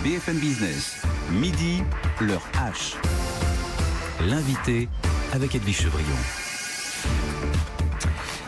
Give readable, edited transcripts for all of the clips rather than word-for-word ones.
BFM Business, midi, l'heure H. L'invité avec Edwige Chevrillon.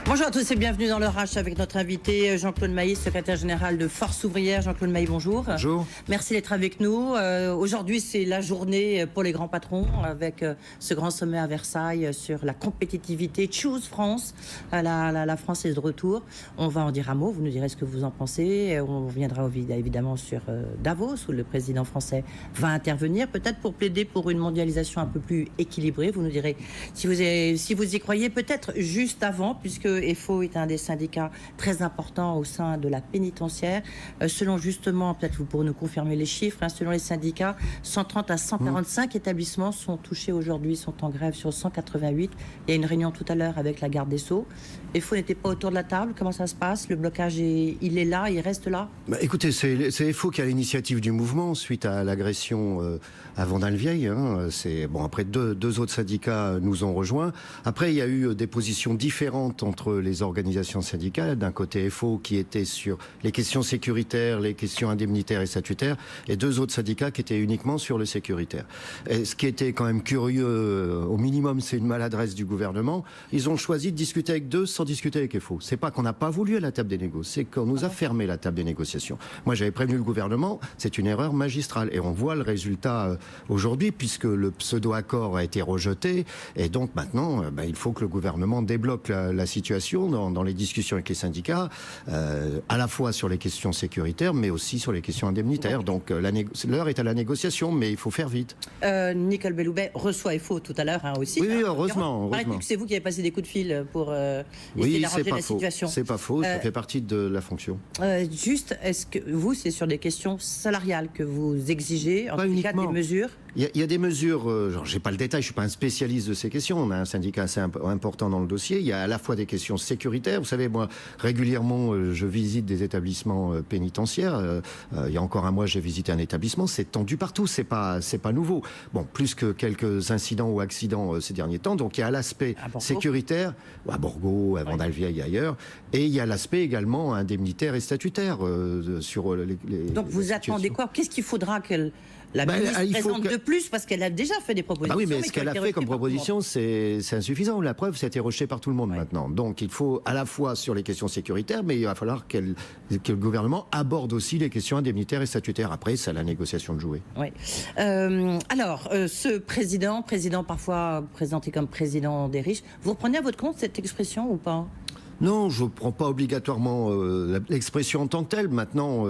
Bonjour à tous et bienvenue dans l'heure H avec notre invité Jean-Claude Mailly, secrétaire général de Force Ouvrière. Jean-Claude Mailly, bonjour. Bonjour. Merci d'être avec nous. Aujourd'hui, c'est la journée pour les grands patrons avec ce grand sommet à Versailles sur la compétitivité. Choose France. La France est de retour. On va en dire un mot. Vous nous direz ce que vous en pensez. On reviendra évidemment sur Davos où le président français va intervenir, peut-être pour plaider pour une mondialisation un peu plus équilibrée. Vous nous direz si vous y croyez. Peut-être juste avant, puisque EFO est un des syndicats très importants au sein de la pénitentiaire. Selon justement, peut-être vous pourrez nous confirmer les chiffres, selon les syndicats, 130 à 145 établissements sont touchés aujourd'hui, sont en grève sur 188. Il y a une réunion tout à l'heure avec la garde des Sceaux. EFO n'était pas autour de la table. Comment ça se passe? Le blocage, il est là, il reste là? Écoutez, c'est EFO qui a l'initiative du mouvement suite à l'agression à Vendin-le-Vieil. Après, deux autres syndicats nous ont rejoints. Après, il y a eu des positions différentes entre les organisations syndicales. D'un côté, EFO qui était sur les questions sécuritaires, les questions indemnitaires et statutaires, et deux autres syndicats qui étaient uniquement sur le sécuritaire. Et ce qui était quand même curieux, au minimum, c'est une maladresse du gouvernement. Ils ont choisi de discuter avec deux sans discuter avec EFO. C'est pas qu'on n'a pas voulu à la table des négociations, c'est qu'on nous a fermé la table des négociations. Moi, j'avais prévenu le gouvernement, c'est une erreur magistrale. Et on voit le résultat aujourd'hui, puisque le pseudo-accord a été rejeté. Et donc maintenant, il faut que le gouvernement débloque la situation dans les discussions avec les syndicats, à la fois sur les questions sécuritaires, mais aussi sur les questions indemnitaires. Donc l'heure est à la négociation, mais il faut faire vite. Nicole Belloubet reçoit EFO tout à l'heure aussi. Oui, heureusement. C'est vous qui avez passé des coups de fil pour essayer d'arranger la situation. C'est pas faux, ça fait partie de la fonction. Juste, est-ce que vous, c'est sur des questions salariales que vous exigez, en tout cas des mesures? Il y a des mesures, j'ai pas le détail, je suis pas un spécialiste de ces questions, on a un syndicat assez important dans le dossier, il y a à la fois des questions sécuritaires, vous savez, moi, régulièrement, je visite des établissements pénitentiaires, il y a encore un mois, j'ai visité un établissement, c'est tendu partout, c'est pas nouveau. Bon, plus que quelques incidents ou accidents ces derniers temps, donc il y a l'aspect sécuritaire, à Borgo, à Vendin-le-Vieil et ailleurs, et il y a l'aspect également indemnitaire et statutaire sur les donc vous attendez quoi? Qu'est-ce qu'il faudra qu'elle... La ministre présente de plus parce qu'elle a déjà fait des propositions. Oui, mais ce qu'elle a fait comme proposition, c'est insuffisant. La preuve, ça a été rejeté par tout le monde maintenant. Donc il faut à la fois sur les questions sécuritaires, mais il va falloir que le gouvernement aborde aussi les questions indemnitaires et statutaires. Après, c'est à la négociation de jouer. Oui. Alors, ce président parfois présenté comme président des riches, vous reprenez à votre compte cette expression ou pas? Non, je ne prends pas obligatoirement l'expression en tant que telle. Maintenant,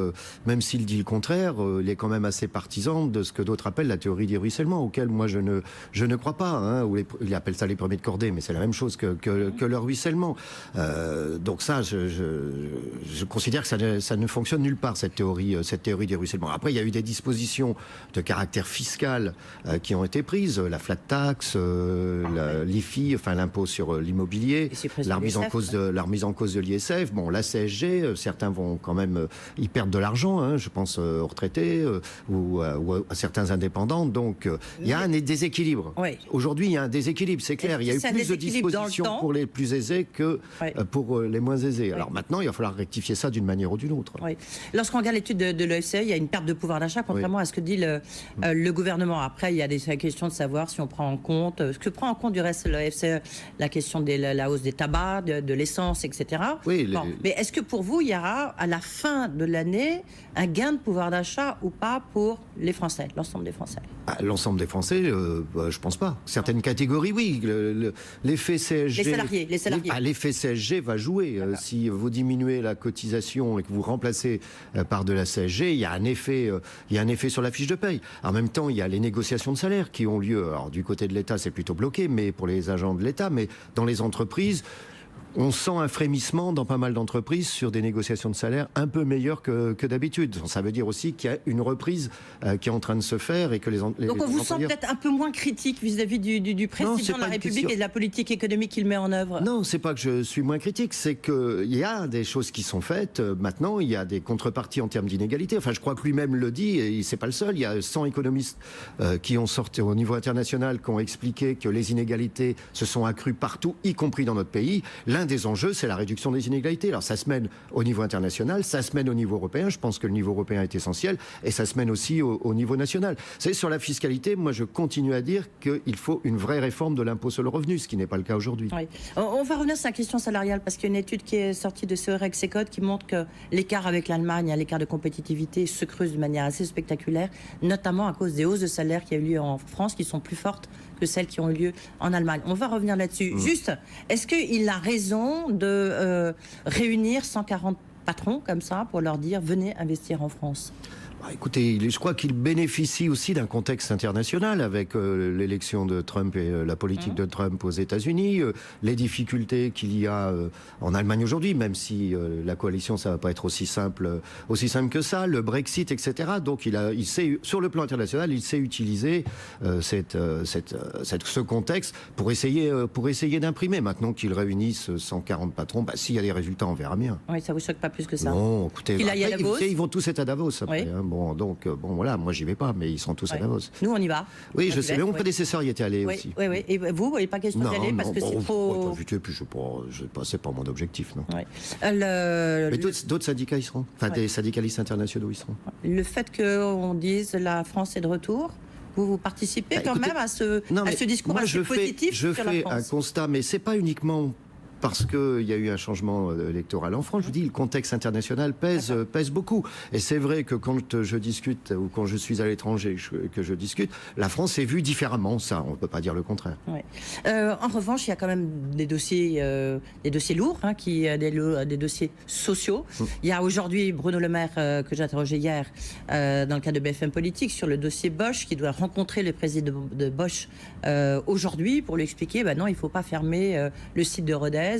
même s'il dit le contraire, il est quand même assez partisan de ce que d'autres appellent la théorie du ruissellement, auquel moi je ne crois pas. Il appelle ça les premiers de cordée, mais c'est la même chose que le ruissellement. Donc ça, je considère que ça ne fonctionne nulle part, cette théorie du ruissellement. Après, il y a eu des dispositions de caractère fiscal qui ont été prises, la flat tax, l'IFI, enfin l'impôt sur l'immobilier, la remise en cause de l'ISF, bon, la CSG, certains vont quand même y perdre de l'argent, je pense aux retraités ou à certains indépendants. Donc, il y a un déséquilibre. Oui. Aujourd'hui, il y a un déséquilibre, c'est clair. Il y a eu plus de dispositions pour les plus aisés que pour les moins aisés. Oui. Alors maintenant, il va falloir rectifier ça d'une manière ou d'une autre. Oui. Lorsqu'on regarde l'étude de l'OFCE, il y a une perte de pouvoir d'achat, contrairement à ce que dit le gouvernement. Après, il y a des questions de savoir si on prend en compte, ce que prend en compte du reste l'OFCE, la question de la hausse des tabacs, de l'essence, etc. Oui, mais est-ce que pour vous, il y aura à la fin de l'année un gain de pouvoir d'achat ou pas pour les Français, l'ensemble des Français? L'ensemble des Français, je pense pas. Certaines catégories, oui. L'effet CSG... Les salariés. L'effet CSG va jouer. Si vous diminuez la cotisation et que vous remplacez par de la CSG, il y a un effet sur la fiche de paye. En même temps, il y a les négociations de salaire qui ont lieu. Alors, du côté de l'État, c'est plutôt bloqué, mais pour les agents de l'État, mais dans les entreprises... On sent un frémissement dans pas mal d'entreprises sur des négociations de salaire un peu meilleures que d'habitude. Ça veut dire aussi qu'il y a une reprise qui est en train de se faire et que Donc on vous sent peut-être un peu moins critique vis-à-vis du président de la République et de la politique économique qu'il met en œuvre? Non, c'est pas que je suis moins critique, c'est qu'il y a des choses qui sont faites. Maintenant, il y a des contreparties en termes d'inégalité. Enfin, je crois que lui-même le dit, et c'est pas le seul. Il y a 100 économistes qui ont sorti au niveau international, qui ont expliqué que les inégalités se sont accrues partout, y compris dans notre pays. l'un des enjeux, c'est la réduction des inégalités. Alors ça se mène au niveau international, ça se mène au niveau européen. Je pense que le niveau européen est essentiel et ça se mène aussi au niveau national. Vous savez, sur la fiscalité, moi je continue à dire qu'il faut une vraie réforme de l'impôt sur le revenu, ce qui n'est pas le cas aujourd'hui. Oui. On va revenir sur la question salariale parce qu'il y a une étude qui est sortie de Cerex-Ecode qui montre que l'écart avec l'Allemagne, l'écart de compétitivité se creuse de manière assez spectaculaire, notamment à cause des hausses de salaire qui ont eu lieu en France, qui sont plus fortes que celles qui ont eu lieu en Allemagne. On va revenir là-dessus. Juste, est-ce qu'il a raison de réunir 140 patrons comme ça pour leur dire venez investir en France? Écoutez, je crois qu'il bénéficie aussi d'un contexte international avec l'élection de Trump et la politique de Trump aux États-Unis, les difficultés qu'il y a en Allemagne aujourd'hui, même si la coalition, ça va pas être aussi simple que ça, le Brexit, etc. Donc il sait, sur le plan international, il sait utiliser ce contexte pour essayer d'imprimer. Maintenant qu'il réunisse 140 patrons, s'il y a des résultats, on verra bien. Oui, ça vous choque pas plus que ça? Non, écoutez, ils vont tous être à Davos après. Oui. Donc voilà, moi j'y vais pas, mais ils sont tous à Davos. Nous on y va. Oui, je sais, mais mon prédécesseur y était allé aussi. Oui. Et vous, il n'est pas question d'y aller parce que c'est trop... C'est pas mon objectif, non. Oui. Mais d'autres syndicats y seront. Enfin, des syndicalistes internationaux y seront. Le fait qu'on dise la France est de retour, vous participez quand même à ce discours assez positif sur la France. Je fais un constat, mais c'est pas uniquement parce qu'il y a eu un changement électoral en France. Je vous dis, le contexte international pèse beaucoup. Et c'est vrai que quand je discute, ou quand je suis à l'étranger, que je discute, la France est vue différemment, ça, on ne peut pas dire le contraire. Ouais. En revanche, il y a quand même des dossiers lourds, des dossiers sociaux. Il y a aujourd'hui Bruno Le Maire, que j'ai interrogé hier, dans le cadre de BFM Politique, sur le dossier Bosch, qui doit rencontrer le président de Bosch aujourd'hui pour lui expliquer, non, il ne faut pas fermer le site de Rodez,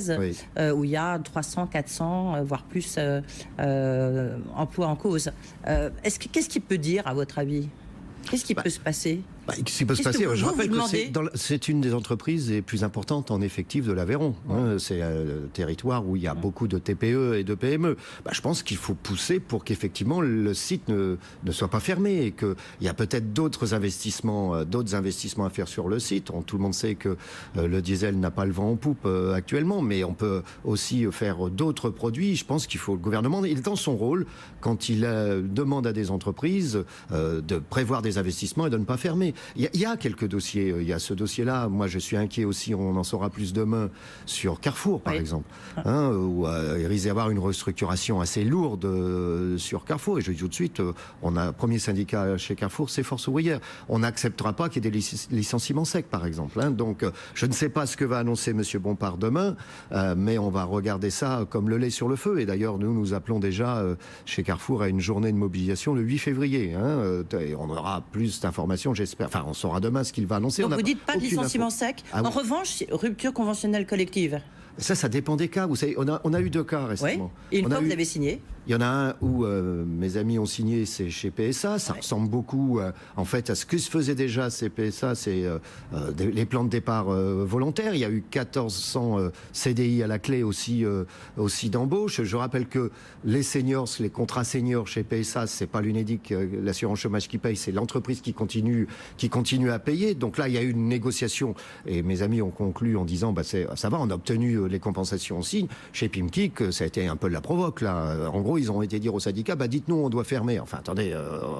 où il y a 300, 400, voire plus emplois en cause. Qu'est-ce qu'il peut dire, à votre avis? Qu'est-ce qui peut se passer? Ce qui peut se passer, je rappelle que c'est une des entreprises les plus importantes en effectif de l'Aveyron. C'est un territoire où il y a beaucoup de TPE et de PME. Je pense qu'il faut pousser pour qu'effectivement le site ne soit pas fermé et qu'il y a peut-être d'autres investissements à faire sur le site. Tout le monde sait que le diesel n'a pas le vent en poupe actuellement, mais on peut aussi faire d'autres produits. Je pense qu'il faut, le gouvernement, il est dans son rôle quand il demande à des entreprises de prévoir des investissements et de ne pas fermer. Il y a quelques dossiers. Il y a ce dossier-là. Moi, je suis inquiet aussi. On en saura plus demain sur Carrefour, par exemple, où il risque d'y avoir une restructuration assez lourde sur Carrefour. Et je dis tout de suite, on a un premier syndicat chez Carrefour, c'est Force ouvrière. On n'acceptera pas qu'il y ait des licenciements secs, par exemple. Donc, je ne sais pas ce que va annoncer M. Bompard demain, mais on va regarder ça comme le lait sur le feu. Et d'ailleurs, nous appelons déjà chez Carrefour à une journée de mobilisation le 8 février. Et on aura plus d'informations, j'espère. Enfin, on saura demain ce qu'il va annoncer. Donc vous dites pas de licenciement sec. En revanche, rupture conventionnelle collective. Ça dépend des cas. Vous savez, on a eu 2 cas récemment. Et une fois que vous avez signé. Il y en a un où mes amis ont signé, c'est chez PSA. Ça ressemble beaucoup, en fait, à ce que se faisait déjà chez PSA, c'est les plans de départ volontaires. Il y a eu 1400 CDI à la clé aussi d'embauche. Je rappelle que les seniors, les contrats seniors chez PSA, c'est pas l'UNEDIC, l'assurance chômage qui paye, c'est l'entreprise qui continue à payer. Donc là, il y a eu une négociation et mes amis ont conclu en disant, ça va, on a obtenu les compensations aussi. Chez Pimkick, ça a été un peu de la provoque là. En gros, ils ont été dire aux syndicats, dites-nous, on doit fermer. Enfin, attendez,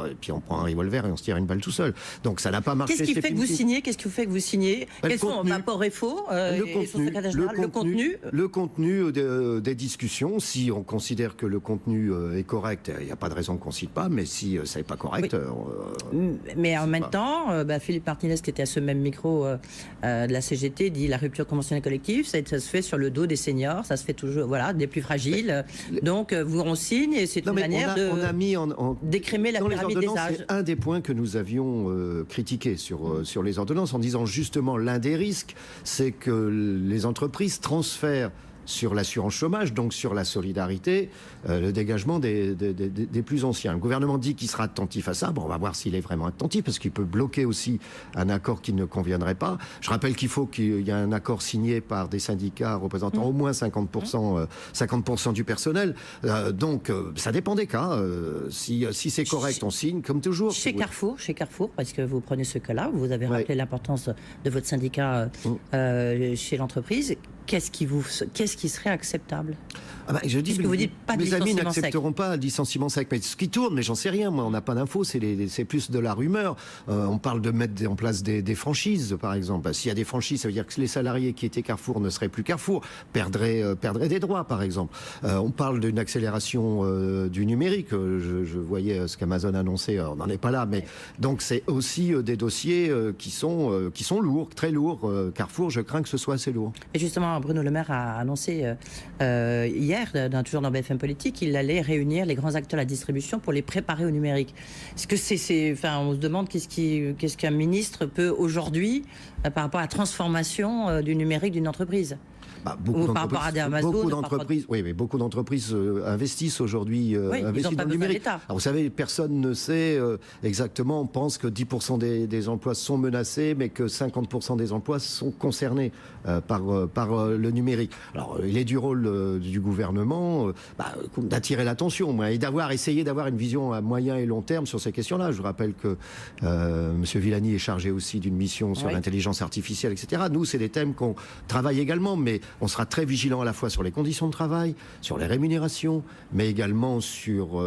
et puis on prend un revolver et on se tire une balle tout seul. Donc ça n'a pas marché. Qu'est-ce qui fait que vous signez? Qu'est-ce qui fait que vous signez? Quels sont rapport et faux? Le contenu des discussions. Si on considère que le contenu est correct, il n'y a pas de raison qu'on ne cite pas. Mais si ça n'est pas correct, mais en même temps, Philippe Martinez, qui était à ce même micro de la CGT, dit la rupture conventionnelle collective, ça se fait sur le dos des seniors, ça se fait toujours, des plus fragiles. Donc on signe et c'est une manière d'écrémer la pyramide des âges. C'est un des points que nous avions critiqué sur les ordonnances en disant justement l'un des risques, c'est que les entreprises transfèrent sur l'assurance chômage, donc sur la solidarité, le dégagement des plus anciens. Le gouvernement dit qu'il sera attentif à ça. On va voir s'il est vraiment attentif, parce qu'il peut bloquer aussi un accord qui ne conviendrait pas. Je rappelle qu'il faut qu'il y ait un accord signé par des syndicats représentant au moins 50% du personnel. Donc, ça dépend des cas. Si c'est correct, on signe, comme toujours. Chez Carrefour, parce que vous prenez ce cas-là, vous avez rappelé l'importance de votre syndicat chez l'entreprise. qu'est-ce qui serait acceptable? Je dis, vous dites pas de mes amis licenciement n'accepteront pas le licenciement sec. Mais ce qui tourne, mais j'en sais rien, moi, on n'a pas d'infos, c'est plus de la rumeur. On parle de mettre en place des franchises, par exemple. S'il y a des franchises, ça veut dire que les salariés qui étaient Carrefour ne seraient plus Carrefour, perdraient des droits, par exemple. On parle d'une accélération du numérique. Je voyais ce qu'Amazon annonçait, on n'en est pas là, mais donc c'est aussi des dossiers qui sont lourds, très lourds. Carrefour, je crains que ce soit assez lourd. Et justement, Bruno Le Maire a annoncé hier, toujours dans BFM Politique, qu'il allait réunir les grands acteurs de la distribution pour les préparer au numérique. Est-ce que on se demande qu'est-ce qu'un ministre peut aujourd'hui par rapport à la transformation du numérique d'une entreprise? Beaucoup d'entreprises, oui, mais beaucoup d'entreprises investissent aujourd'hui dans le numérique. Alors, vous savez, personne ne sait exactement. On pense que 10% des emplois sont menacés, mais que 50% des emplois sont concernés par le numérique. Alors, il est du rôle du gouvernement d'attirer l'attention et essayé d'avoir une vision à moyen et long terme sur ces questions-là. Je vous rappelle que M. Villani est chargé aussi d'une mission sur l'intelligence artificielle, etc. Nous, c'est des thèmes qu'on travaille également, mais on sera très vigilant à la fois sur les conditions de travail, sur les rémunérations, mais également sur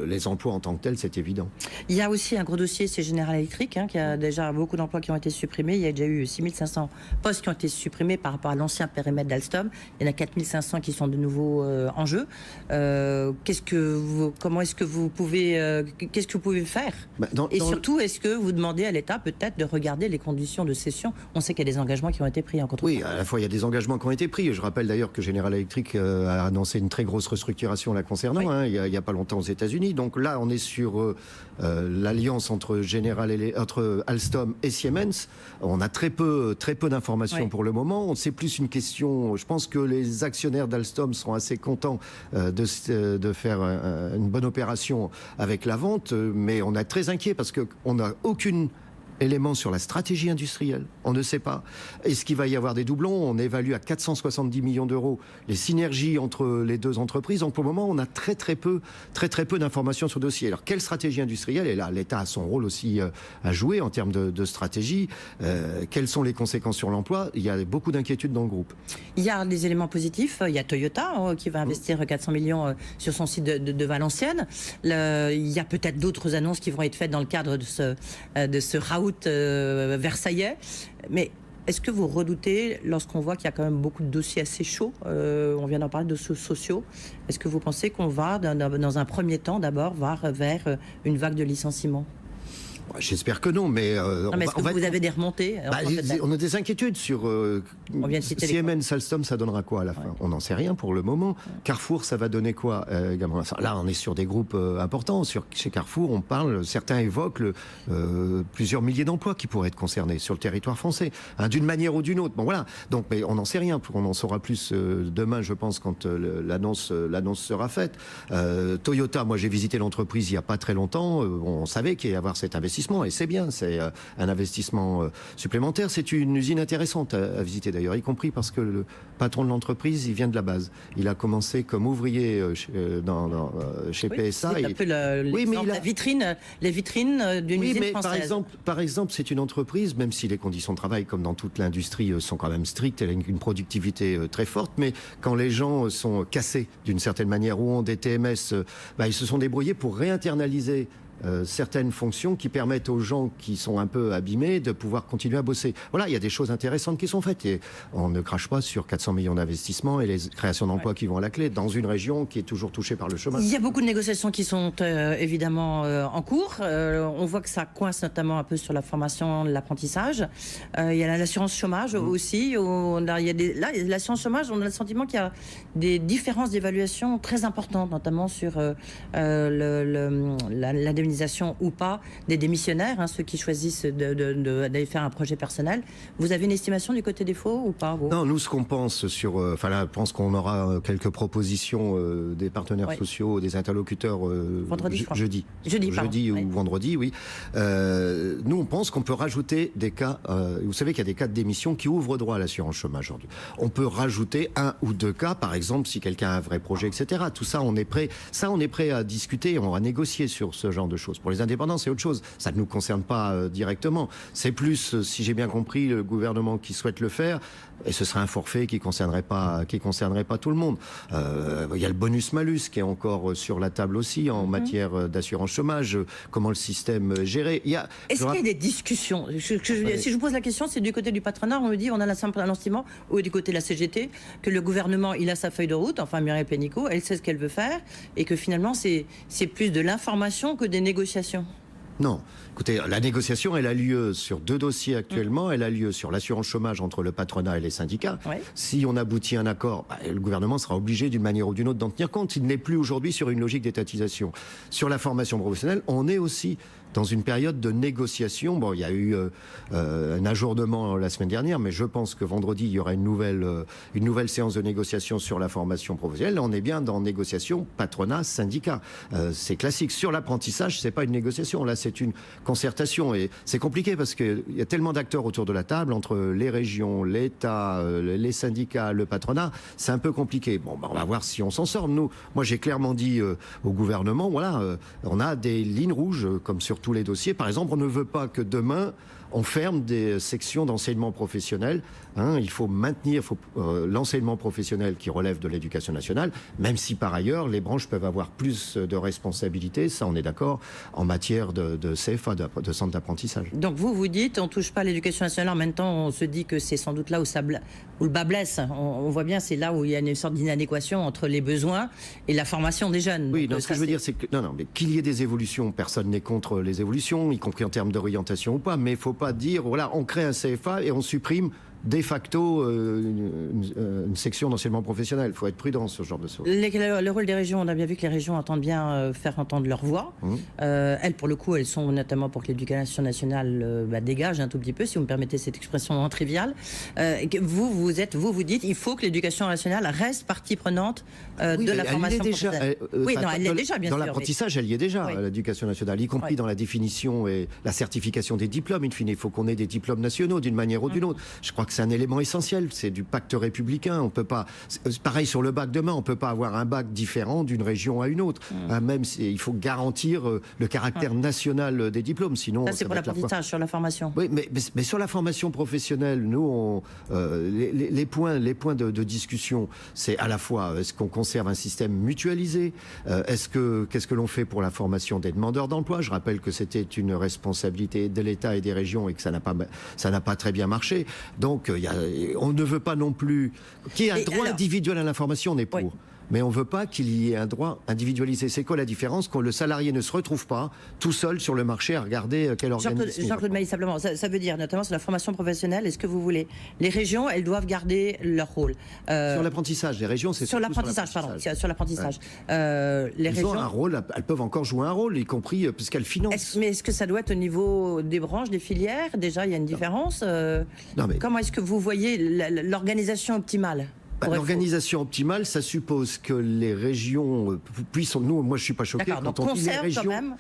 les emplois en tant que tels, c'est évident. Il y a aussi un gros dossier, c'est General Electric, qui a déjà beaucoup d'emplois qui ont été supprimés. Il y a déjà eu 6500 postes qui ont été supprimés par rapport à l'ancien périmètre d'Alstom. Il y en a 4500 qui sont de nouveau en jeu. Qu'est-ce que vous pouvez faire? Surtout, est-ce que vous demandez à l'État peut-être de regarder les conditions de cession? On sait qu'il y a des engagements qui ont été pris en contrepartie. Oui, à la fois il y a des engagements qui ont été pris. Je rappelle d'ailleurs que General Electric a annoncé une très grosse restructuration la concernant, il y a pas longtemps aux États-Unis. Donc là, on est sur l'alliance entre Alstom et Siemens. On a très peu d'informations pour le moment. C'est plus une question. Je pense que les actionnaires d'Alstom sont assez contents de faire une bonne opération avec la vente, mais on est très inquiet parce que on n'a aucune éléments sur la stratégie industrielle, on ne sait pas. Est-ce qu'il va y avoir des doublons? On évalue à 470 millions d'euros les synergies entre les deux entreprises. Donc pour le moment, on a très peu d'informations sur le dossier. Alors quelle stratégie industrielle? Et là, l'État a son rôle aussi à jouer en termes de stratégie. Quelles sont les conséquences sur l'emploi? Il y a beaucoup d'inquiétudes dans le groupe. Il y a des éléments positifs. Il y a Toyota qui va investir 400 millions sur son site de Valenciennes. Il y a peut-être d'autres annonces qui vont être faites dans le cadre de ce raout versaillais, mais est-ce que vous redoutez, lorsqu'on voit qu'il y a quand même beaucoup de dossiers assez chauds, on vient d'en parler, de sociaux, est-ce que vous pensez qu'on va, dans un premier temps d'abord, vers une vague de licenciements? J'espère que non, mais... vous avez des remontées? On a des inquiétudes sur Siemens, Alstom, ça donnera quoi à la fin? On n'en sait rien pour le moment. Carrefour, ça va donner quoi également? Là, on est sur des groupes importants. Chez Carrefour, on parle, certains évoquent plusieurs milliers d'emplois qui pourraient être concernés sur le territoire français, d'une manière ou d'une autre. Bon, voilà. Donc, mais on n'en sait rien. On en saura plus demain, je pense, quand l'annonce sera faite. Toyota, moi, j'ai visité l'entreprise il n'y a pas très longtemps. On savait qu'il y allait avoir cet investissement. Et c'est bien, c'est un investissement supplémentaire. C'est une usine intéressante à visiter d'ailleurs, y compris parce que le patron de l'entreprise, il vient de la base. Il a commencé comme ouvrier chez PSA. C'est un peu les vitrines d'une usine française. Par exemple, c'est une entreprise, même si les conditions de travail, comme dans toute l'industrie, sont quand même strictes, elle a une productivité très forte, mais quand les gens sont cassés d'une certaine manière ou ont des TMS, ils se sont débrouillés pour réinternaliser certaines fonctions qui permettent aux gens qui sont un peu abîmés de pouvoir continuer à bosser. Voilà, il y a des choses intéressantes qui sont faites et on ne crache pas sur 400 millions d'investissements et les créations d'emplois qui vont à la clé dans une région qui est toujours touchée par le chômage. Il y a beaucoup de négociations qui sont évidemment en cours. On voit que ça coince notamment un peu sur la formation, l'apprentissage. Il y a l'assurance chômage aussi. L'assurance chômage, on a le sentiment qu'il y a des différences d'évaluation très importantes, notamment sur l'indemnisation ou pas des démissionnaires, ceux qui choisissent d'aller faire un projet personnel. Vous avez une estimation du côté défaut ou pas, vous? Non, nous, ce qu'on pense sur... je pense qu'on aura quelques propositions des partenaires sociaux, des interlocuteurs jeudi ou vendredi, oui. Nous, on pense qu'on peut rajouter des cas... vous savez qu'il y a des cas de démission qui ouvrent droit à l'assurance chômage aujourd'hui. On peut rajouter 1 ou 2 cas, par exemple, si quelqu'un a un vrai projet, etc. Tout ça, on est prêt à discuter, on va négocier sur ce genre de chose. Pour les indépendants, c'est autre chose. Ça ne nous concerne pas directement. C'est plus, si j'ai bien compris, le gouvernement qui souhaite le faire, et ce serait un forfait qui concernerait pas tout le monde. Il y a le bonus-malus qui est encore sur la table aussi en matière d'assurance chômage. Comment le système géré. Est-ce qu'il y a des discussions? Si je vous pose la question, c'est du côté du patronat, on me dit, on a la simple sentiment, ou du côté de la CGT, que le gouvernement, il a sa feuille de route, enfin Muriel Pénicaud, elle sait ce qu'elle veut faire, et que finalement, c'est plus de l'information que des négociations. Non. Écoutez, la négociation, elle a lieu sur 2 dossiers actuellement. Elle a lieu sur l'assurance chômage entre le patronat et les syndicats. Ouais. Si on aboutit à un accord, le gouvernement sera obligé d'une manière ou d'une autre d'en tenir compte. Il n'est plus aujourd'hui sur une logique d'étatisation. Sur la formation professionnelle, on est aussi dans une période de négociation. Bon, il y a eu un ajournement la semaine dernière, mais je pense que vendredi, il y aura une nouvelle séance de négociation sur la formation professionnelle. Là, on est bien dans négociation patronat-syndicat. C'est classique. Sur l'apprentissage, c'est pas une négociation. Là, c'est une concertation. Et c'est compliqué parce qu'il y a tellement d'acteurs autour de la table, entre les régions, l'État, les syndicats, le patronat. C'est un peu compliqué. Bon, on va voir si on s'en sort. Moi, j'ai clairement dit au gouvernement, voilà, on a des lignes rouges, comme sur tous les dossiers. Par exemple, on ne veut pas que demain on ferme des sections d'enseignement professionnel. Il faut maintenir l'enseignement professionnel qui relève de l'éducation nationale, même si par ailleurs les branches peuvent avoir plus de responsabilités, ça on est d'accord, en matière de CFA, de centre d'apprentissage. Donc vous dites, on ne touche pas à l'éducation nationale, en même temps on se dit que c'est sans doute là où le bas blesse. On voit bien, c'est là où il y a une sorte d'inadéquation entre les besoins et la formation des jeunes. Oui, ce que je veux dire, c'est que mais qu'il y ait des évolutions, personne n'est contre les évolutions, y compris en termes d'orientation ou pas, mais il ne faut pas dire, voilà, on crée un CFA et on supprime de facto une section d'enseignement professionnel. Il faut être prudent sur ce genre de choses. Le rôle des régions, on a bien vu que les régions entendent bien faire entendre leur voix. Elles, pour le coup, elles sont notamment pour que l'éducation nationale dégage un tout petit peu, si vous me permettez cette expression non triviale. Vous dites, il faut que l'éducation nationale reste partie prenante de la formation professionnelle. Oui, elle l'est déjà, bien sûr. Dans l'apprentissage, elle y est déjà, l'éducation nationale, y compris dans la définition et la certification des diplômes. In fine, il faut qu'on ait des diplômes nationaux d'une manière ou d'une autre. Je crois que c'est un élément essentiel, c'est du pacte républicain. On peut pas, pareil sur le bac demain, on peut pas avoir un bac différent d'une région à une autre. Même il faut garantir le caractère national des diplômes, sinon. Ça, c'est pour l'apprentissage, sur la formation. Oui, mais sur la formation professionnelle, nous, les points de discussion, c'est à la fois est-ce qu'on conserve un système mutualisé, qu'est-ce que l'on fait pour la formation des demandeurs d'emploi. Je rappelle que c'était une responsabilité de l'État et des régions et que ça n'a pas très bien marché. Donc, on ne veut pas non plus qu'il y ait un droit individuel à l'information, on est pour. Mais on ne veut pas qu'il y ait un droit individualisé. C'est quoi la différence? Que le salarié ne se retrouve pas tout seul sur le marché à regarder quel organisme. Jean-Claude Mailly, simplement, ça veut dire notamment sur la formation professionnelle, est-ce que vous voulez, les régions, elles doivent garder leur rôle. Sur l'apprentissage, les régions, c'est sur l'apprentissage, pardon, sur l'apprentissage. Les régions ont un rôle, elles peuvent encore jouer un rôle, y compris puisqu'elles financent. Mais est-ce que ça doit être au niveau des branches, des filières? Déjà, il y a une différence. Comment est-ce que vous voyez l'organisation optimale? L'organisation optimale, ça suppose que les régions puissent. Moi, je suis pas choqué quand on dit les régions. Quand même.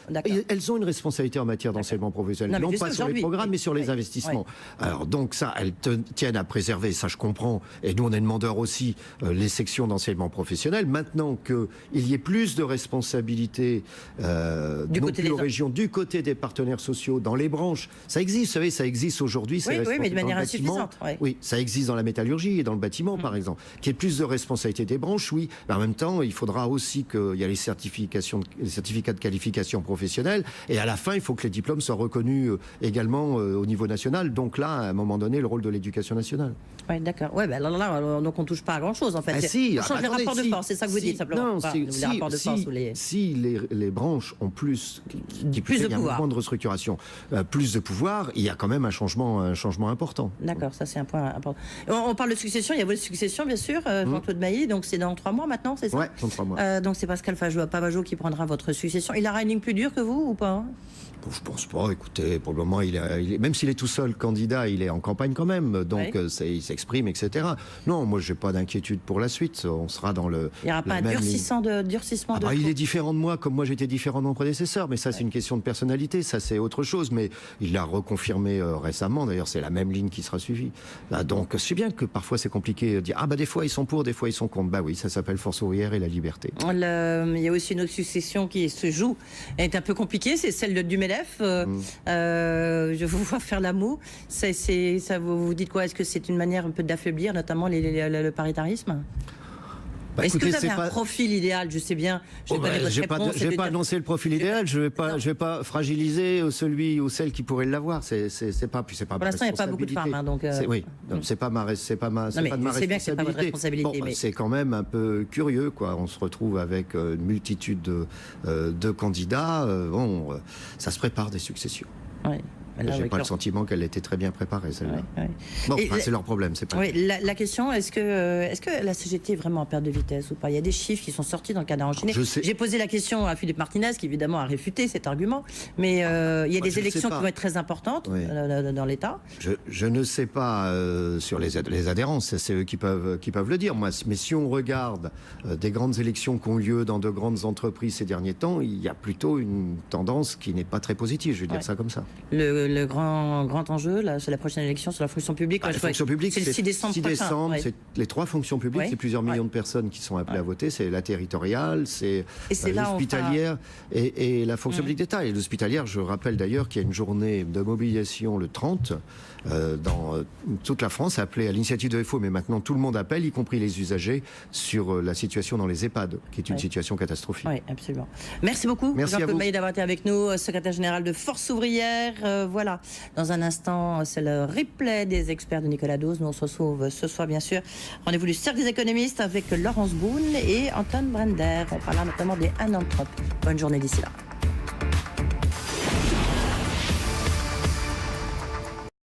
Elles ont une responsabilité en matière d'enseignement professionnel, non pas sur les programmes, mais sur les investissements. Alors donc ça, elles tiennent à préserver. Ça, je comprends. Et nous, on est demandeurs aussi les sections d'enseignement professionnel. Maintenant qu'il y ait plus de responsabilités du côté des régions, du côté des partenaires sociaux, dans les branches, ça existe. Vous savez, ça existe aujourd'hui. Oui, mais de manière insuffisante. Oui, ça existe dans la métallurgie et dans le bâtiment, par exemple. Qu'il y ait plus de responsabilité des branches, oui. Mais en même temps, il faudra aussi qu'il y ait les certificats de qualification professionnelle. Et à la fin, il faut que les diplômes soient reconnus également au niveau national. Donc là, à un moment donné, le rôle de l'éducation nationale. Oui, d'accord. Ouais, là, donc on ne touche pas à grand-chose, en fait. On change les rapports de force, c'est ça que vous dites, simplement. Non, si les branches ont plus de pouvoir, mouvement de restructuration, plus de pouvoir, il y a quand même un changement important. D'accord, ça c'est un point important. On parle de succession, il y a votre succession, bien sûr, Jean-Claude Mailly, donc c'est dans 3 mois maintenant, c'est ça? Oui, dans 3 mois. Donc c'est Pascal Pavageau qui prendra votre succession. Il aura une ligne plus dure que vous ou pas? Bon, je pense pas. Écoutez, pour le moment, même s'il est tout seul candidat, il est en campagne quand même. Donc, il s'exprime, etc. Non, moi, j'ai pas d'inquiétude pour la suite. On sera dans le. Il n'y aura pas un durcissement de. Il est différent de moi, comme moi, j'étais différent de mon prédécesseur. Mais ça, c'est une question de personnalité. Ça, c'est autre chose. Mais il l'a reconfirmé récemment. D'ailleurs, c'est la même ligne qui sera suivie. Donc, c'est bien que parfois, c'est compliqué de dire fois ils sont pour, des fois ils sont contre. Bah oui, ça s'appelle Force ouvrière et la liberté. Il y a aussi une autre succession qui se joue, est un peu compliquée, c'est celle du MEDEF. Je vous vois faire la moue. Ça, vous dites quoi? Est-ce que c'est une manière un peu d'affaiblir notamment le paritarisme? Est-ce que vous avez un profil idéal? Je sais bien, je vais pas annoncé le profil idéal, je vais pas fragiliser celui ou celle qui pourrait l'avoir. C'est pas pour l'instant, il n'y a pas beaucoup de femmes, donc. Oui, c'est pas de ma responsabilité. C'est bien que c'est pas votre responsabilité. Bon, c'est quand même un peu curieux, quoi. On se retrouve avec une multitude de candidats. Ça se prépare des successions. Oui. J'ai pas le sentiment qu'elle était très bien préparée, celle-là. Bon, c'est leur problème, c'est pas. Oui, la question, est-ce que la CGT est vraiment en perte de vitesse ou pas? Il y a des chiffres qui sont sortis dans le cadre enchaîné. J'ai posé la question à Philippe Martinez, qui évidemment a réfuté cet argument, mais il y a des élections qui vont être très importantes dans l'État. Je ne sais pas sur les adhérences, c'est eux qui peuvent le dire. Moi, mais si on regarde des grandes élections qui ont lieu dans de grandes entreprises ces derniers temps, il y a plutôt une tendance qui n'est pas très positive, je vais dire ça comme ça. Le grand enjeu, c'est la prochaine élection sur la fonction publique. La fonction publique, c'est le 6 décembre. 6 décembre, c'est les 3 fonctions publiques, c'est plusieurs millions de personnes qui sont appelées à voter. C'est la territoriale, c'est l'hospitalière et la fonction publique d'État. Et l'hospitalière, je rappelle d'ailleurs qu'il y a une journée de mobilisation le 30 dans toute la France, appelée à l'initiative de FO, mais maintenant tout le monde appelle, y compris les usagers, sur la situation dans les EHPAD, qui est une situation catastrophique. Oui, absolument. Merci beaucoup, Jean-Claude Maillet, d'avoir été avec nous, secrétaire général de Force ouvrière. Voilà, dans un instant, c'est le replay des experts de Nicolas Dose. Nous, on se retrouve ce soir, bien sûr. Rendez-vous du Cercle des économistes avec Laurence Boone et Anton Brender. On parlera notamment des 1 an de Trump. Bonne journée d'ici là.